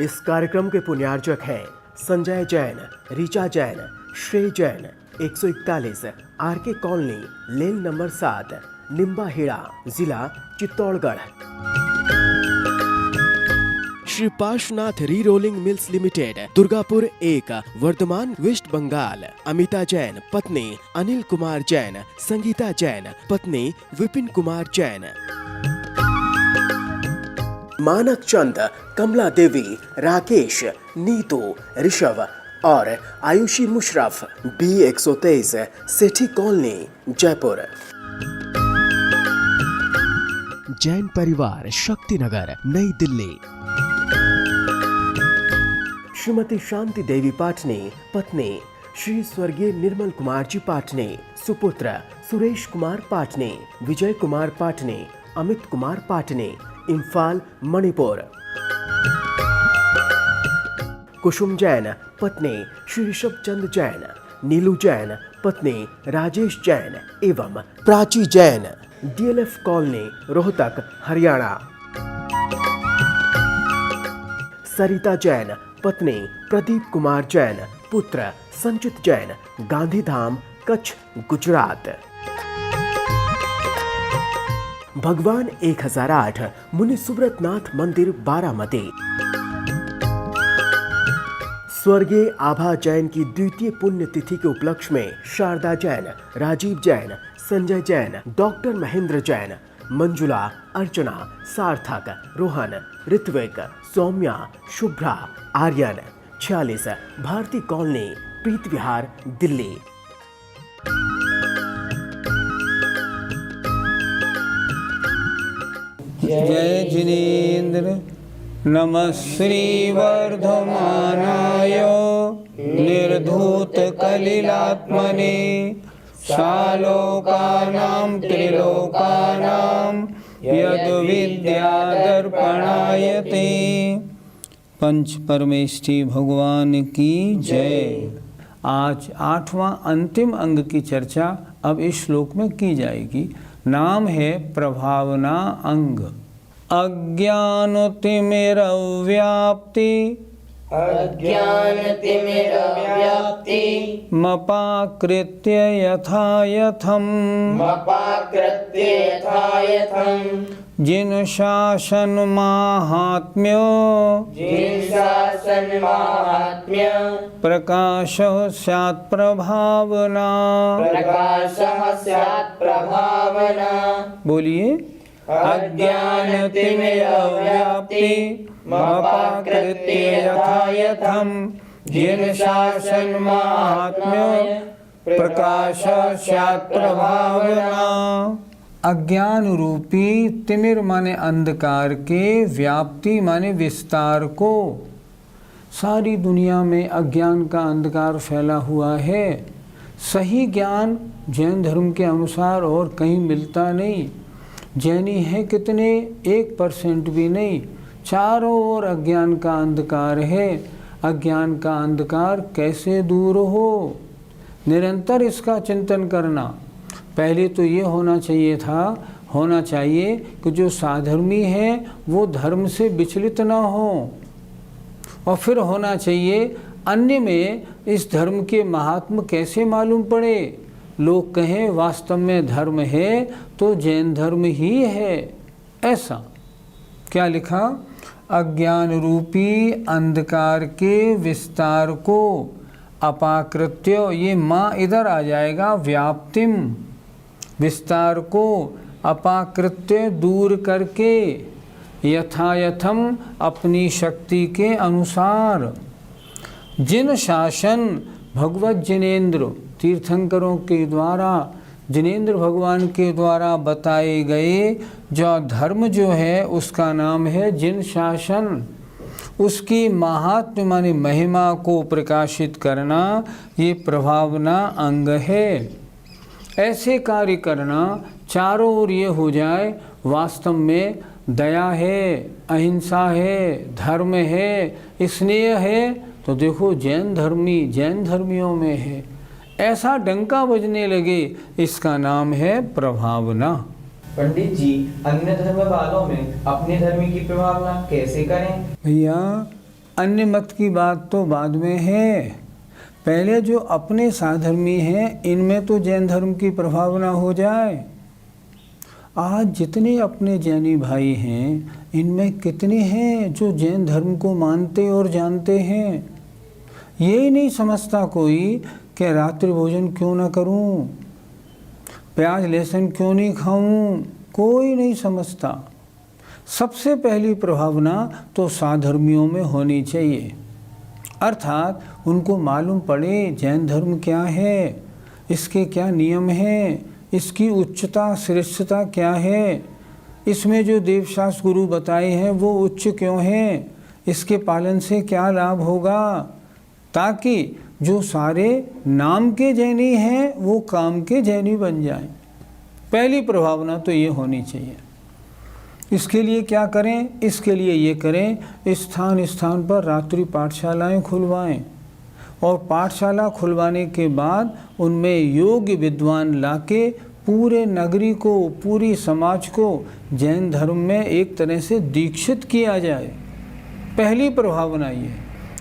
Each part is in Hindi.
इस कार्यक्रम के पुण्यार्जक हैं Sanjay Jain, Richa Jain, Shrey Jain, 141 RK colony, lane number 7, Nimbahera, जिला Chittorgarh. Shri Parshvanath re rolling mills limited, Durgapur 1, Varthaman, West Bengal. Amita Jain, पत्नी अनिल कुमार जैन, संगीता जैन, पत्नी विपिन कुमार जैन। मानक चंद, कमला देवी, राकेश, नीतू, ऋषभ और आयुषी मुशरफ, B123, सेठी कॉलोनी, जयपुर। जैन परिवार, शक्तिनगर, नई दिल्ली। श्रीमती शांति देवी पाटने, पत्नी श्री स्वर्गीय निर्मल कुमार जी पाटने, सुपुत्र सुरेश कुमार पाटने, विजय कुमार पाटने, अमित कुमार पाटने, इम्फाल, मणिपुर। कुसुम जैन, पत्नी श्री ऋषभ चंद जैन, नीलू जैन, पत्नी राजेश जैन एवं प्राची जैन, DLF कॉलोनी, रोहतक, हरियाणा। सरिता जैन, पत्नी प्रदीप कुमार जैन, पुत्र संचित जैन, गांधीधाम, कच्छ, गुजरात। भगवान 1008 मुनि सुब्रतनाथ मंदिर, बारामती। स्वर्गीय आभा जैन की द्वितीय पुण्यतिथि के उपलक्ष्य में शारदा जैन, राजीव जैन, संजय जैन, डॉक्टर महेंद्र जैन, मंजुला, अर्चना, सार्थक, रोहन, ऋत्विक, सौम्या, शुभ्रा, आर्यन, 46 भारती कॉलोनी, प्रीत विहार, दिल्ली। जय जिनेन्द्र। नमः श्री वर्धमानाय निर्धूत कलिलात्मने सालोकानां त्रिलोकानां यद विद्यादर्पणायते। पंच परमेष्ठी भगवान की जय। आज 8वां अंतिम अंग की चर्चा अब इस श्लोक में की जाएगी। नाम है प्रभावना अंग। अज्ञानतिमिरव्याप्ति मपाकृत्य यथा यथम् जिन शासन माहात्म्य प्रकाश स्यात् प्रभावना। बोलिए। अज्ञानतिमिरव्याप्ति मपाकृत्य यथा यथम् जिन शासन माहात्म्य प्रकाश स्यात् प्रभावना। अज्ञान रूपी तिमिर माने अंधकार के, व्याप्ति माने विस्तार को। सारी दुनिया में अज्ञान का अंधकार फैला हुआ है। सही ज्ञान जैन धर्म के अनुसार और कहीं मिलता नहीं। जैनी है कितने? 1% भी नहीं। चारों ओर अज्ञान का अंधकार है। अज्ञान का अंधकार कैसे दूर हो? निरंतर इसका चिंतन करना। पहले तो ये होना चाहिए कि जो साधर्मी है वो धर्म से विचलित ना हो, और फिर होना चाहिए अन्य में इस धर्म के महात्म कैसे मालूम पड़े। लोग कहें वास्तव में धर्म है तो जैन धर्म ही है। ऐसा क्या लिखा? अज्ञान रूपी अंधकार के विस्तार को अपाकृत्य, ये माँ इधर आ जाएगा, व्याप्तिम, विस्तार को अपाकृत्य दूर करके, यथायथम अपनी शक्ति के अनुसार। जिन शासन भगवत जिनेन्द्र तीर्थंकरों के द्वारा, जिनेन्द्र भगवान के द्वारा बताए गए जो धर्म जो है उसका नाम है जिन शासन। उसकी महात्म्य माने महिमा को प्रकाशित करना, ये प्रभावना अंग है। ऐसे कार्य करना चारों ओर ये हो जाए वास्तव में दया है, अहिंसा है, धर्म है, स्नेह है, तो देखो जैन धर्मियों में है। ऐसा डंका बजने लगे, इसका नाम है प्रभावना। पंडित जी, अन्य धर्म वालों में अपने धर्म की प्रभावना कैसे करें? भैया अन्य मत की बात तो बाद में है। पहले जो अपने साधर्मी हैं इनमें तो जैन धर्म की प्रभावना हो जाए। आज जितने अपने जैनी भाई हैं इनमें कितने हैं जो जैन धर्म को मानते और जानते हैं। यही नहीं समझता कोई कि रात्रि भोजन क्यों ना करूं, प्याज लहसुन क्यों नहीं खाऊं, कोई नहीं समझता। सबसे पहली प्रभावना तो साधर्मियों में होनी चाहिए, अर्थात उनको मालूम पड़े जैन धर्म क्या है, इसके क्या नियम हैं, इसकी उच्चता श्रेष्ठता क्या है, इसमें जो देवशास्त्र गुरु बताए हैं वो उच्च क्यों हैं, इसके पालन से क्या लाभ होगा, ताकि जो सारे नाम के जैनी हैं वो काम के जैनी बन जाएं। पहली प्रभावना तो ये होनी चाहिए। इसके लिए क्या करें? इसके लिए ये करें, स्थान स्थान पर रात्रि पाठशालाएं खुलवाएं और पाठशाला खुलवाने के बाद उनमें योग्य विद्वान लाके पूरे नगरी को, पूरी समाज को जैन धर्म में एक तरह से दीक्षित किया जाए। पहली प्रभावना ये।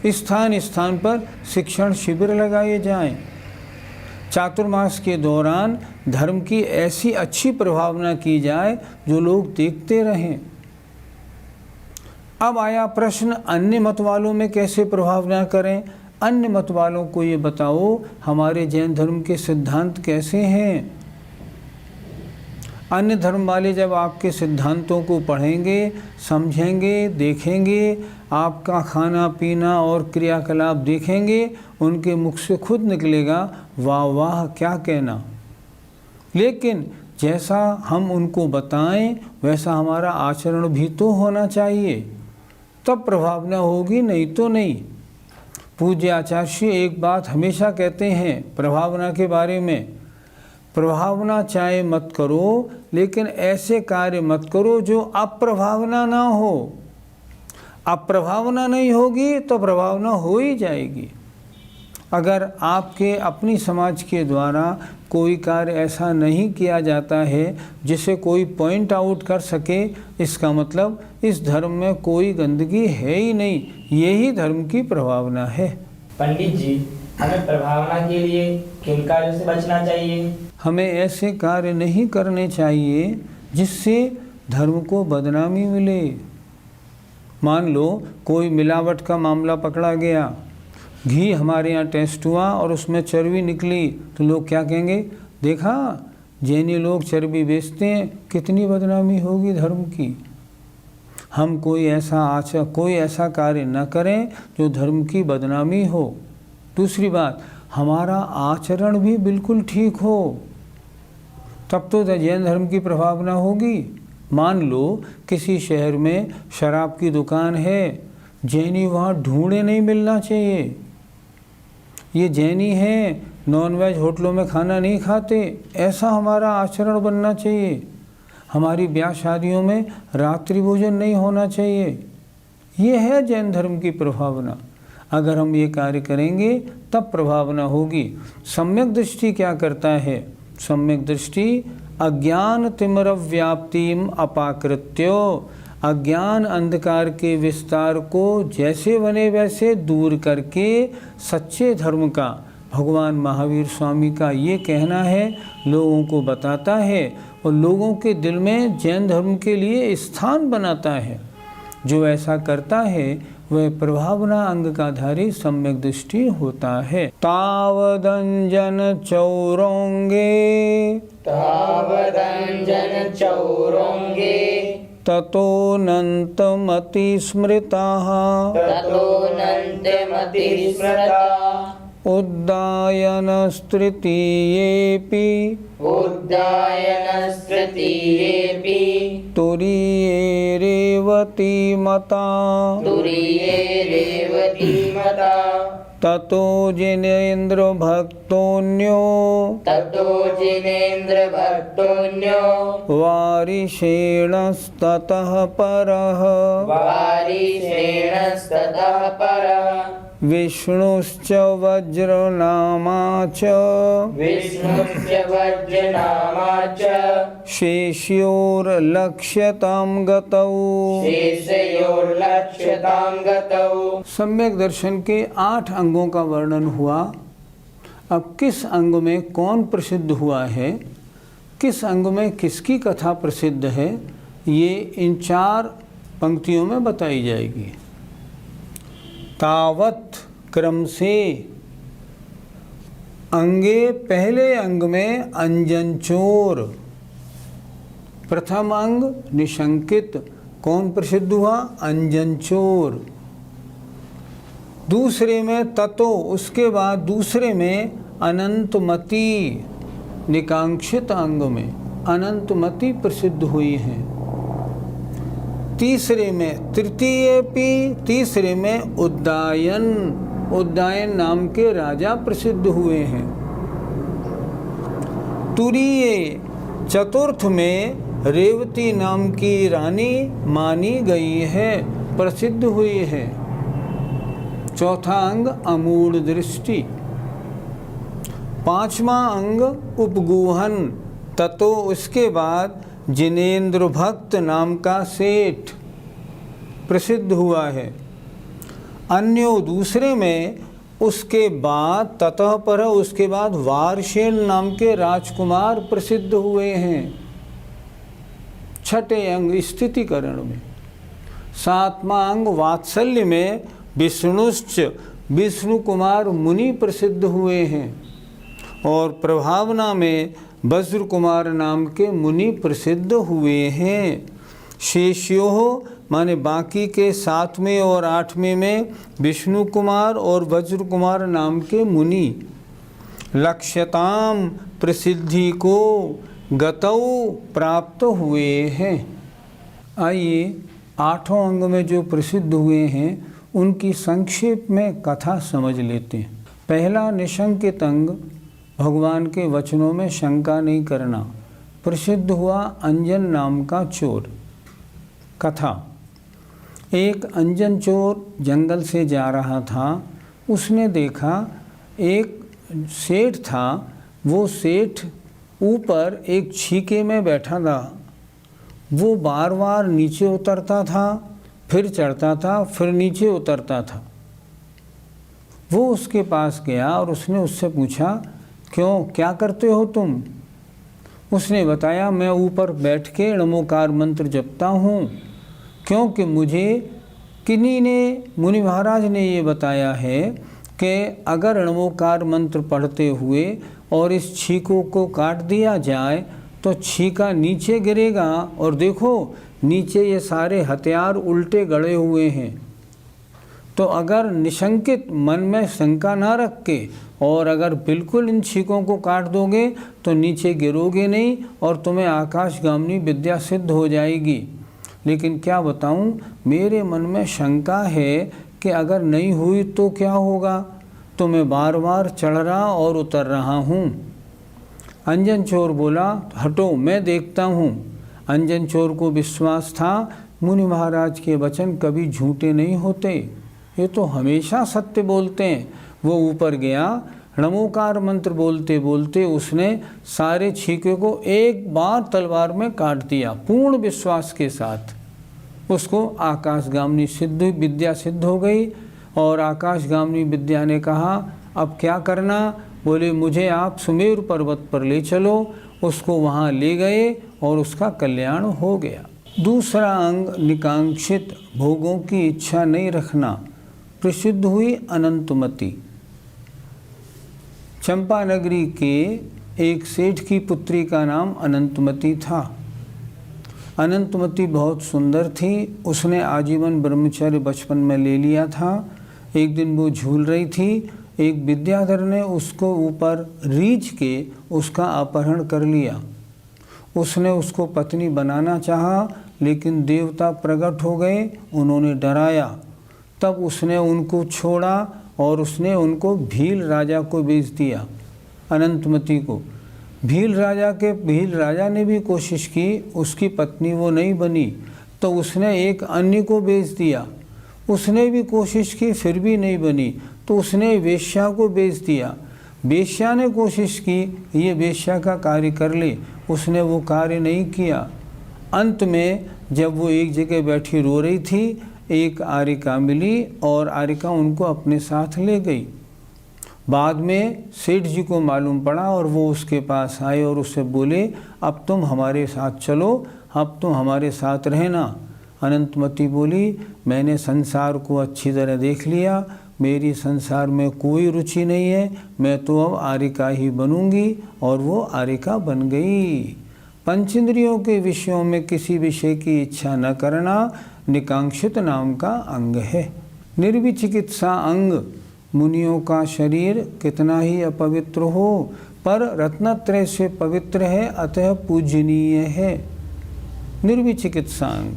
स्थान स्थान पर शिक्षण शिविर लगाए जाएं। चातुर्मास के दौरान धर्म की ऐसी अच्छी प्रभावना की जाए जो लोग देखते रहें। अब आया प्रश्न, अन्य मत वालों में कैसे प्रभावना करें? अन्य मत वालों को ये बताओ हमारे जैन धर्म के सिद्धांत कैसे हैं। अन्य धर्म वाले जब आपके सिद्धांतों को पढ़ेंगे, समझेंगे, देखेंगे, आपका खाना पीना और क्रियाकलाप देखेंगे, उनके मुख से खुद निकलेगा वाह वाह क्या कहना। लेकिन जैसा हम उनको बताएं वैसा हमारा आचरण भी तो होना चाहिए, तब प्रभावना होगी, नहीं तो नहीं। पूज्य आचार्य एक बात हमेशा कहते हैं प्रभावना के बारे में, प्रभावना चाहे मत करो लेकिन ऐसे कार्य मत करो जो अप्रभावना ना हो। अप्रभावना नहीं होगी तो प्रभावना हो ही जाएगी। अगर आपके अपनी समाज के द्वारा कोई कार्य ऐसा नहीं किया जाता है जिसे कोई पॉइंट आउट कर सके, इसका मतलब इस धर्म में कोई गंदगी है ही नहीं, यही धर्म की प्रभावना है। पंडित जी, हमें प्रभावना के लिए किन कार्यों से बचना चाहिए? हमें ऐसे कार्य नहीं करने चाहिए जिससे धर्म को बदनामी मिले। मान लो कोई मिलावट का मामला पकड़ा गया, घी हमारे यहाँ टेस्ट हुआ और उसमें चर्बी निकली, तो लोग क्या कहेंगे, देखा जैनी लोग चर्बी बेचते हैं, कितनी बदनामी होगी धर्म की। हम कोई ऐसा कार्य न करें जो धर्म की बदनामी हो। दूसरी बात, हमारा आचरण भी बिल्कुल ठीक हो, तब तो जैन धर्म की प्रभावना होगी। मान लो किसी शहर में शराब की दुकान है, जैनी वहाँ ढूंढे नहीं मिलना चाहिए। ये जैनी हैं, नॉनवेज होटलों में खाना नहीं खाते, ऐसा हमारा आचरण बनना चाहिए। हमारी ब्याह शादियों में रात्रि भोजन नहीं होना चाहिए। ये है जैन धर्म की प्रभावना। अगर हम ये कार्य करेंगे तब प्रभावना होगी। सम्यक दृष्टि क्या करता है? सम्यक दृष्टि अज्ञान तिमिर व्याप्तिम अपाकृत्यो, अज्ञान अंधकार के विस्तार को जैसे बने वैसे दूर करके सच्चे धर्म का, भगवान महावीर स्वामी का ये कहना है, लोगों को बताता है और लोगों के दिल में जैन धर्म के लिए स्थान बनाता है। जो ऐसा करता है वह प्रभावना अंग का धारी सम्यक दृष्टि होता है। तावदंजन चौरोंगे ततोऽनन्तमति स्मृताः उद्दायनस्तृतीयेऽपि तुरीये रेवती मता ततो जिनेन्द्र भक्तोऽन्यो वारिषेणस्ततः परः विष्णुश्च वज्रनामा च विष्णुस्य वज्रनामा च शेष्योर्लक्ष्यतां गतौ। शेषयोर्लक्ष्यतां गतौ। सम्यक दर्शन के 8 अंगों का वर्णन हुआ। अब किस अंग में कौन प्रसिद्ध हुआ है, किस अंग में किसकी कथा प्रसिद्ध है, ये इन 4 पंक्तियों में बताई जाएगी। तावत क्रम से अंगे, पहले अंग में अंजन चोर, प्रथम अंग निशंकित, कौन प्रसिद्ध हुआ, अंजन चोर। दूसरे में ततो, उसके बाद दूसरे में अनंतमती, निकांक्षित अंग में अनंतमती प्रसिद्ध हुई हैं। तीसरे में तीसरे में उद्दायन, उद्दायन नाम के राजा प्रसिद्ध हुए हैं। तुरीय, चतुर्थ में रेवती नाम की रानी मानी गई है, प्रसिद्ध हुई है। चौथा अंग अमूढ़ दृष्टि। 5वां अंग उपगूहन, ततो उसके बाद जिनेंद्र भक्त नाम का सेठ प्रसिद्ध हुआ है। अन्यो, दूसरे में उसके बाद ततः पर, उसके बाद वारशेन नाम के राजकुमार प्रसिद्ध हुए हैं। छठे अंग स्थितिकरण में। 7वां अंग वात्सल्य में विष्णुश्च, विष्णु कुमार मुनि प्रसिद्ध हुए हैं। और प्रभावना में वज्र कुमार नाम के मुनि प्रसिद्ध हुए हैं। शेष्यो माने बाकी के 7वें और 8वें में विष्णु कुमार और वज्र कुमार नाम के मुनि लक्ष्यताम, प्रसिद्धि को गतौ, प्राप्त हुए हैं। आइए 8वें अंग में जो प्रसिद्ध हुए हैं उनकी संक्षेप में कथा समझ लेते हैं। पहला निशंकित अंग, भगवान के वचनों में शंका नहीं करना, प्रसिद्ध हुआ अंजन नाम का चोर। कथा, एक अंजन चोर जंगल से जा रहा था। उसने देखा एक सेठ था, वो सेठ ऊपर एक छीके में बैठा था। वो बार बार नीचे उतरता था, फिर चढ़ता था, फिर नीचे उतरता था। वो उसके पास गया और उसने उससे पूछा, क्यों, क्या करते हो तुम? उसने बताया, मैं ऊपर बैठ के नमोकार मंत्र जपता हूँ, क्योंकि मुझे किन्हीं ने, मुनि महाराज ने ये बताया है कि अगर नमोकार मंत्र पढ़ते हुए और इस छीकों को काट दिया जाए तो छीका नीचे गिरेगा, और देखो नीचे ये सारे हथियार उल्टे गड़े हुए हैं। तो अगर निशंकित मन में शंका ना रख के और अगर बिल्कुल इन छीकों को काट दोगे तो नीचे गिरोगे नहीं और तुम्हें आकाशगामिनी विद्या सिद्ध हो जाएगी। लेकिन क्या बताऊं, मेरे मन में शंका है कि अगर नहीं हुई तो क्या होगा, तो मैं बार बार चढ़ रहा और उतर रहा हूँ। अंजन चोर बोला, हटो मैं देखता हूँ। अंजन चोर को विश्वास था मुनि महाराज के वचन कभी झूठे नहीं होते, ये तो हमेशा सत्य बोलते हैं। वो ऊपर गया, नमोकार मंत्र बोलते बोलते उसने सारे छीके को एक बार तलवार में काट दिया। पूर्ण विश्वास के साथ उसको आकाशगामिनी सिद्ध विद्या सिद्ध हो गई। और आकाशगामिनी विद्या ने कहा, अब क्या करना? बोले, मुझे आप सुमेरु पर्वत पर ले चलो। उसको वहाँ ले गए और उसका कल्याण हो गया। दूसरा अंग निकांक्षित, भोगों की इच्छा नहीं रखना, प्रसिद्ध हुई अनंतमती। चंपा नगरी के एक सेठ की पुत्री का नाम अनंतमती था। अनंतमती बहुत सुंदर थी। उसने आजीवन ब्रह्मचर्य बचपन में ले लिया था। एक दिन वो झूल रही थी, एक विद्याधर ने उसको ऊपर रीझ के उसका अपहरण कर लिया। उसने उसको पत्नी बनाना चाहा, लेकिन देवता प्रकट हो गए, उन्होंने डराया। तब उसने उनको छोड़ा और उसने उनको भील राजा को बेच दिया, अनंतमती को। भील राजा ने भी कोशिश की, उसकी पत्नी वो नहीं बनी, तो उसने एक अन्य को बेच दिया। उसने भी कोशिश की, फिर भी नहीं बनी, तो उसने वेश्या को बेच दिया। वेश्या ने कोशिश की ये वेश्या का कार्य कर ले, उसने वो कार्य नहीं किया। अंत में जब वो एक जगह बैठी रो रही थी, एक आरिका मिली और आरिका उनको अपने साथ ले गई। बाद में सेठ जी को मालूम पड़ा और वो उसके पास आए और उससे बोले, अब तुम हमारे साथ चलो, अब तुम हमारे साथ रहना। अनंतमती बोली, मैंने संसार को अच्छी तरह देख लिया, मेरी संसार में कोई रुचि नहीं है, मैं तो अब आरिका ही बनूंगी। और वो आरिका बन गई। पंचेंद्रियों के विषयों में किसी विषय की इच्छा न करना निकांक्षित नाम का अंग है। निर्विचिकित्सा अंग, मुनियों का शरीर कितना ही अपवित्र हो पर रत्नत्रय से पवित्र है, अतः पूजनीय है। निर्विचिकित्सा अंग।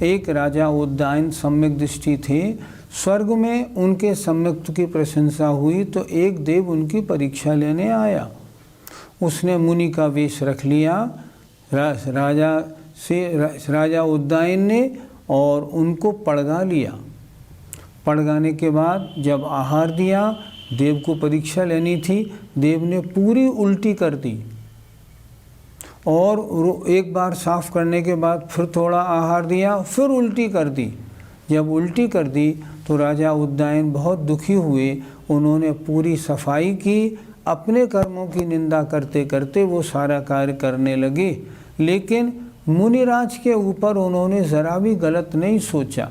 एक राजा उद्दायन सम्यक दृष्टि थे। स्वर्ग में उनके सम्यक्त्व की प्रशंसा हुई तो एक देव उनकी परीक्षा लेने आया। उसने मुनि का वेश रख लिया राजा उद्दायन ने और उनको पड़गा लिया। पड़गाने के बाद जब आहार दिया, देव को परीक्षा लेनी थी, देव ने पूरी उल्टी कर दी और एक बार साफ करने के बाद फिर थोड़ा आहार दिया, फिर उल्टी कर दी। जब उल्टी कर दी तो राजा उद्दायन बहुत दुखी हुए। उन्होंने पूरी सफाई की, अपने कर्मों की निंदा करते करते वो सारा कार्य करने लगे, लेकिन मुनिराज के ऊपर उन्होंने ज़रा भी गलत नहीं सोचा।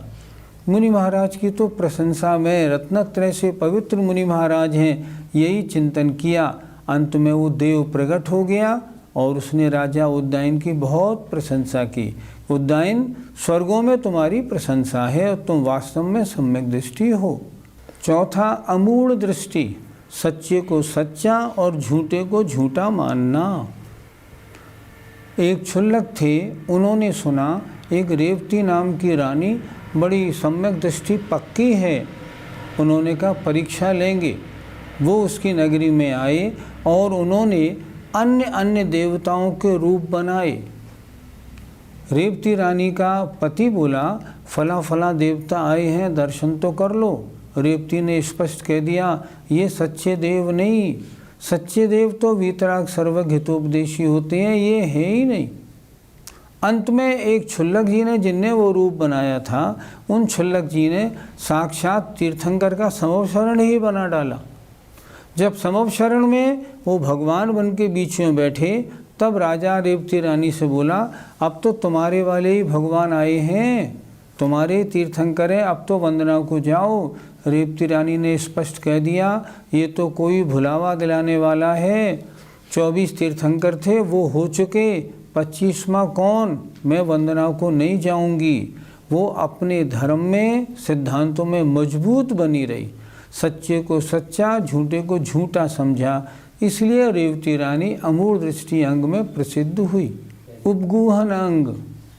मुनि महाराज की तो प्रशंसा में, रत्नत्रय से पवित्र मुनि महाराज हैं, यही चिंतन किया। अंत में वो देव प्रकट हो गया और उसने राजा उद्दायन की बहुत प्रशंसा की। उद्दायन, स्वर्गों में तुम्हारी प्रशंसा है और तुम वास्तव में सम्यक दृष्टि हो। चौथा, अमूढ़ दृष्टि, सच्चे को सच्चा और झूठे को झूठा मानना। एक क्षुल्लक थे, उन्होंने सुना एक रेवती नाम की रानी बड़ी सम्यक दृष्टि पक्की है। उन्होंने कहा परीक्षा लेंगे। वो उसकी नगरी में आए और उन्होंने अन्य अन्य देवताओं के रूप बनाए। रेवती रानी का पति बोला, फला फला देवता आए हैं, दर्शन तो कर लो। रेवती ने स्पष्ट कह दिया, ये सच्चे देव नहीं, सच्चे देव तो वीतराग सर्वज्ञ हितोपदेशी होते हैं, ये है ही नहीं। अंत में एक क्षुल्लक जी ने, जिनने वो रूप बनाया था, उन क्षुल्लक जी ने साक्षात तीर्थंकर का समवशरण ही बना डाला। जब समवशरण में वो भगवान बन के बीच में बैठे, तब राजा रेवती रानी से बोला, अब तो तुम्हारे वाले ही भगवान आए हैं, तुम्हारे तीर्थंकर हैं, अब तो वंदना को जाओ। रेवती रानी ने स्पष्ट कह दिया, ये तो कोई भुलावा दिलाने वाला है। 24 तीर्थंकर थे, वो हो चुके, 25वां कौन? मैं वंदना को नहीं जाऊंगी। वो अपने धर्म में, सिद्धांतों में मजबूत बनी रही, सच्चे को सच्चा, झूठे को झूठा समझा, इसलिए रेवती रानी अमूढ़ दृष्टि अंग में प्रसिद्ध हुई। उपगूहन अंग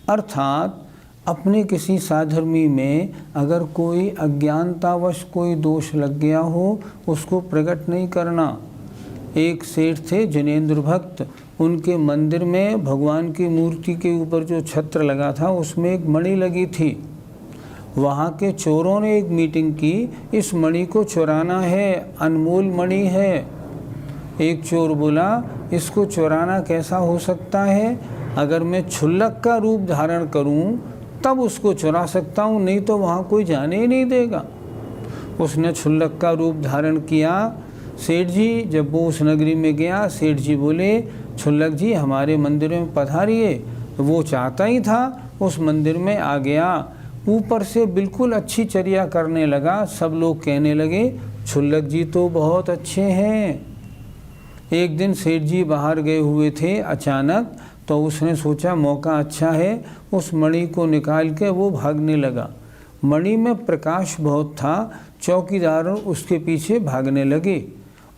अर्थात अपने किसी साधर्मी में अगर कोई अज्ञानतावश कोई दोष लग गया हो, उसको प्रकट नहीं करना। एक सेठ थे जिनेंद्र भक्त, उनके मंदिर में भगवान की मूर्ति के ऊपर जो छत्र लगा था उसमें एक मणि लगी थी। वहाँ के चोरों ने एक मीटिंग की, इस मणि को चुराना है, अनमोल मणि है। एक चोर बोला, इसको चुराना कैसा हो सकता है? अगर मैं क्षुल्लक का रूप धारण करूं तब उसको चुरा सकता हूं, नहीं तो वहाँ कोई जाने ही नहीं देगा। उसने क्षुल्लक का रूप धारण किया। सेठ जी जब वो उस नगरी में गया, सेठ जी बोले, क्षुल्लक जी हमारे मंदिर में पधारिए। तो वो चाहता ही था, उस मंदिर में आ गया। ऊपर से बिल्कुल अच्छी चर्या करने लगा। सब लोग कहने लगे, क्षुल्लक जी तो बहुत अच्छे हैं। एक दिन सेठ जी बाहर गए हुए थे अचानक, तो उसने सोचा मौका अच्छा है, उस मणि को निकाल के वो भागने लगा। मणि में प्रकाश बहुत था, चौकीदार उसके पीछे भागने लगे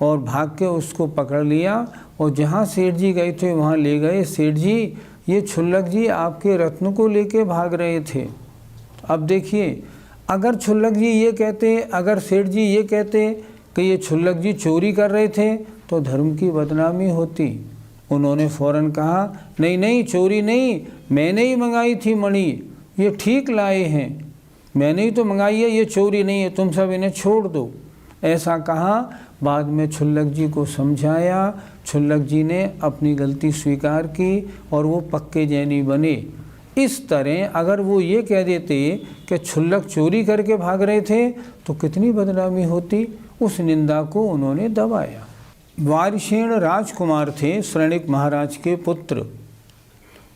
और भाग के उसको पकड़ लिया और जहाँ सेठ जी गए थे वहाँ ले गए। सेठ जी, ये क्षुल्लक जी आपके रत्न को लेके भाग रहे थे। अब देखिए, अगर क्षुल्लक जी ये कहते, अगर सेठ जी ये कहते कि ये क्षुल्लक जी चोरी कर रहे थे तो धर्म की बदनामी होती। उन्होंने फौरन कहा, नहीं नहीं, चोरी नहीं, मैंने ही मंगाई थी मणि, ये ठीक लाए हैं। मैंने ही तो मंगाई है, ये चोरी नहीं है, तुम सब इन्हें छोड़ दो। ऐसा कहा। बाद में छुल्लक जी को समझाया, छुल्लक जी ने अपनी गलती स्वीकार की और वो पक्के जैनी बने। इस तरह अगर वो ये कह देते कि छुल्लक चोरी करके भाग रहे थे तो कितनी बदनामी होती, उस निंदा को उन्होंने दबाया। वारिशेण राजकुमार थे, श्रणिक महाराज के पुत्र।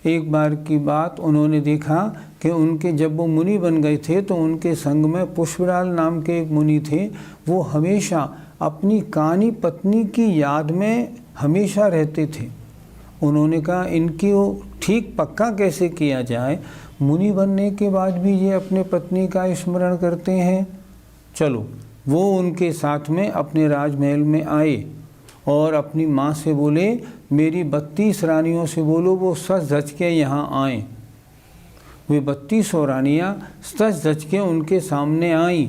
एक बार की बात, उन्होंने देखा कि उनके जब वो मुनि बन गए थे तो उनके संग में पुष्पलाल नाम के एक मुनि थे। वो हमेशा अपनी कानी पत्नी की याद में हमेशा रहते थे। उन्होंने कहा इनकी वो ठीक पक्का कैसे किया जाए, मुनि बनने के बाद भी ये अपने पत्नी का स्मरण करते हैं। चलो, वो उनके साथ में अपने राजमहल में आए और अपनी माँ से बोले मेरी 32 रानियों से बोलो वो सज धज के यहाँ आएँ। वे 32 रानियाँ सज धज के उनके सामने आईं।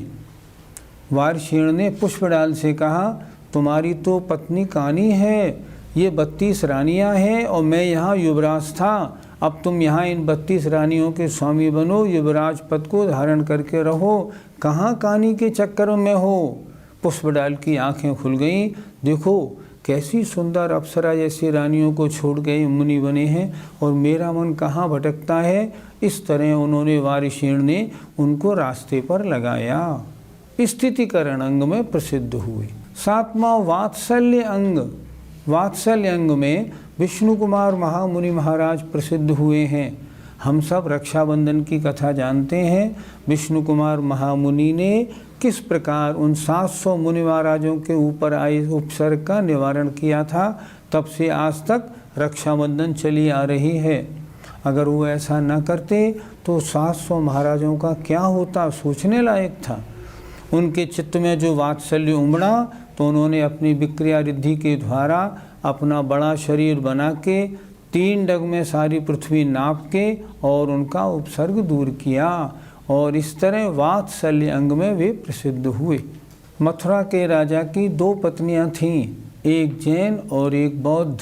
वारिशेण ने पुष्पलाल से कहा तुम्हारी तो पत्नी कानी है, ये 32 रानियाँ हैं और मैं यहाँ युवराज था। अब तुम यहाँ इन 32 रानियों के स्वामी बनो, युवराज पद को धारण करके रहो, कहाँ कानी के चक्कर में हो। पुष्पलाल की आंखें खुल गईं। देखो कैसी सुंदर अप्सरा जैसी रानियों को छोड़ गए मुनि बने हैं और मेरा मन कहाँ भटकता है। इस तरह उन्होंने वारिशेण ने उनको रास्ते पर लगाया। स्थितिकरण अंग में प्रसिद्ध हुए। 7वां वात्सल्य अंग। वात्सल्य अंग में विष्णु कुमार महामुनि महाराज प्रसिद्ध हुए हैं। हम सब रक्षाबंधन की कथा जानते हैं। विष्णु कुमार महामुनि ने किस प्रकार उन 700 मुनि महाराजों के ऊपर आए उपसर्ग का निवारण किया था। तब से आज तक रक्षाबंधन चली आ रही है। अगर वो ऐसा न करते तो 700 महाराजों का क्या होता, सोचने लायक था। उनके चित्त में जो वात्सल्य उमड़ा तो उन्होंने अपनी विक्रिया रिद्धि के द्वारा अपना बड़ा शरीर बना के 3 डग में सारी पृथ्वी नाप के और उनका उपसर्ग दूर किया और इस तरह वात्सल्य अंग में वे प्रसिद्ध हुए। मथुरा के राजा की 2 पत्नियां थीं, एक जैन और एक बौद्ध।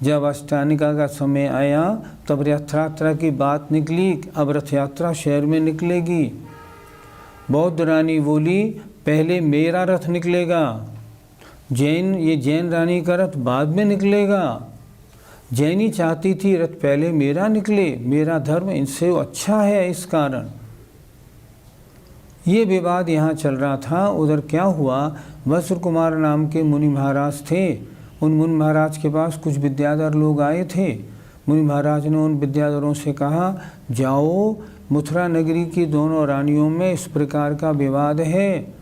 जब अष्टानिका का समय आया तब रथ यात्रा की बात निकली, अब रथ यात्रा शहर में निकलेगी। बौद्ध रानी बोली पहले मेरा रथ निकलेगा, जैन रानी का रथ बाद में निकलेगा। जैनी चाहती थी रथ पहले मेरा निकले, मेरा धर्म इनसे अच्छा है, इस कारण ये विवाद यहाँ चल रहा था। उधर क्या हुआ, वज्र कुमार नाम के मुनि महाराज थे। उन मुनि महाराज के पास कुछ विद्याधर लोग आए थे। मुनि महाराज ने उन विद्याधरों से कहा जाओ, मथुरा नगरी की दोनों रानियों में इस प्रकार का विवाद है,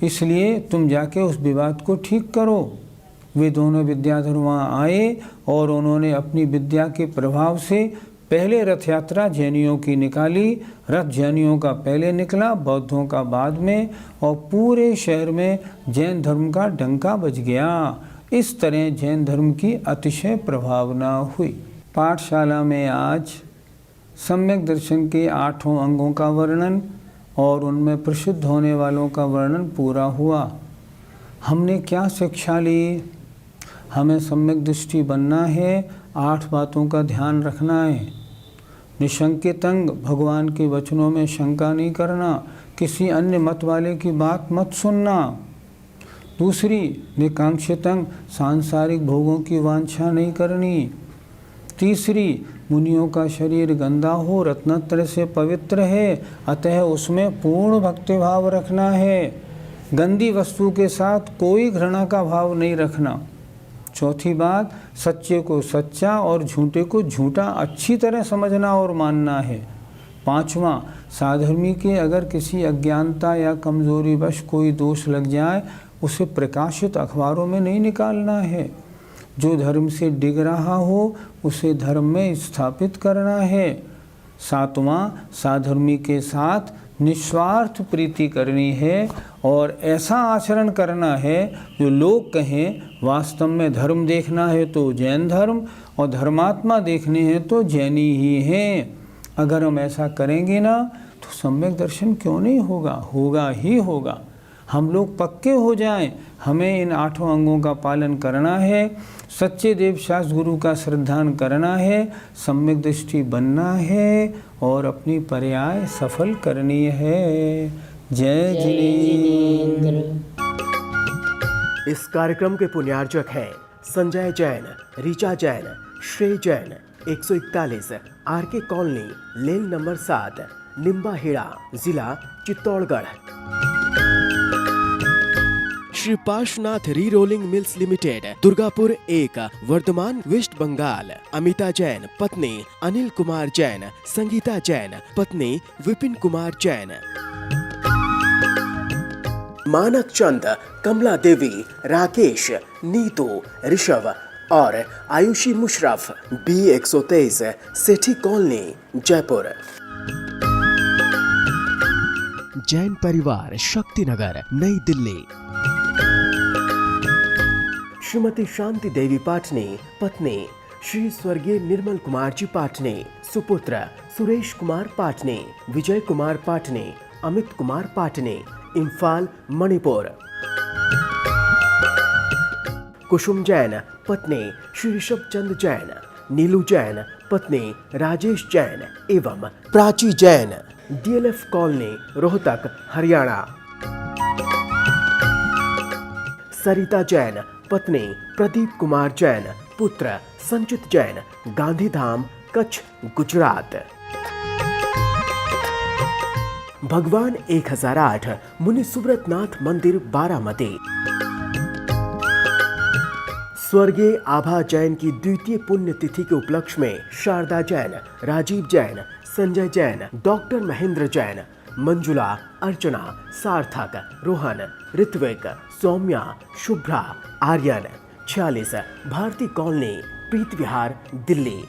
इसलिए तुम जाके उस विवाद को ठीक करो। वे दोनों विद्याधर वहाँ आए और उन्होंने अपनी विद्या के प्रभाव से पहले रथ यात्रा जैनियों की निकाली। रथ जैनियों का पहले निकला, बौद्धों का बाद में, और पूरे शहर में जैन धर्म का डंका बज गया। इस तरह जैन धर्म की अतिशय प्रभावना हुई। पाठशाला में आज सम्यक दर्शन के 8 अंगों का वर्णन और उनमें प्रसिद्ध होने वालों का वर्णन पूरा हुआ। हमने क्या शिक्षा ली? हमें सम्यक दृष्टि बनना है, 8 बातों का ध्यान रखना है। निशंकित अंग, भगवान के वचनों में शंका नहीं करना, किसी अन्य मत वाले की बात मत सुनना। दूसरी, निकांक्षित अंग, सांसारिक भोगों की वांछा नहीं करनी। तीसरी, मुनियों का शरीर गंदा हो, रत्नत्र से पवित्र है, अतः उसमें पूर्ण भक्तिभाव रखना है। गंदी वस्तु के साथ कोई घृणा का भाव नहीं रखना। चौथी बात, सच्चे को सच्चा और झूठे को झूठा अच्छी तरह समझना और मानना है। 5वां, साधर्मी के अगर किसी अज्ञानता या कमजोरी वश कोई दोष लग जाए उसे प्रकाशित अखबारों में नहीं निकालना है। जो धर्म से डिग रहा हो उसे धर्म में स्थापित करना है। 7वां, साधर्मी के साथ निस्वार्थ प्रीति करनी है और ऐसा आचरण करना है जो लोग कहें वास्तव में धर्म देखना है तो जैन धर्म और धर्मात्मा देखने हैं तो जैनी ही हैं। अगर हम ऐसा करेंगे ना तो सम्यक दर्शन क्यों नहीं होगा, होगा ही होगा। हम लोग पक्के हो जाएं, हमें इन 8 अंगों का पालन करना है, सच्चे देव शास्त्र गुरु का श्रद्धान करना है, सम्यक दृष्टि बनना है और अपनी पर्याय सफल करनी है। जय जिनेंद्र। इस कार्यक्रम के पुण्यार्जक हैं Sanjay Jain, Richa Jain, Shrey Jain, 141 RK colony, lane number 7, Nimbahera, जिला Chittorgarh. Shri Parshvanath re rolling mills limited, Durgapur 1, Varthaman, West Bengal. Amita Jain, पत्नी अनिल कुमार जैन, संगीता जैन, पत्नी विपिन कुमार जैन। मानक चंद, कमला देवी, राकेश, नीतू, ऋषभ और आयुषी मुशरफ, B123 सेठी कॉलोनी, जयपुर। जैन परिवार, शक्तिनगर, नई दिल्ली। श्रीमती शांति देवी पाटनी, पत्नी श्री स्वर्गीय निर्मल कुमार जी पाटनी, सुपुत्र सुरेश कुमार पाटनी, विजय कुमार पाटनी, अमित कुमार पाटनी, इम्फाल, मणिपुर। कुसुम जैन, पत्नी श्री ऋषभ चंद जैन, नीलू जैन, पत्नी राजेश जैन एवं प्राची जैन, DLF कॉलोनी, रोहतक, हरियाणा। सरिता जैन, पत्नी प्रदीप कुमार जैन, पुत्र संचित जैन, गांधीधाम, कच्छ, गुजरात। भगवान 1008 मुनि सुब्रतनाथ मंदिर, बारामती। स्वर्गीय आभा जैन की द्वितीय पुण्यतिथि के उपलक्ष्य में शारदा जैन, राजीव जैन, संजय जैन, डॉक्टर महेंद्र जैन, मंजुला, अर्चना, सार्थक, रोहन, ऋत्विक, सौम्या, शुभ्रा, आर्यन, 46 भारती कॉलोनी, प्रीत विहार, दिल्ली।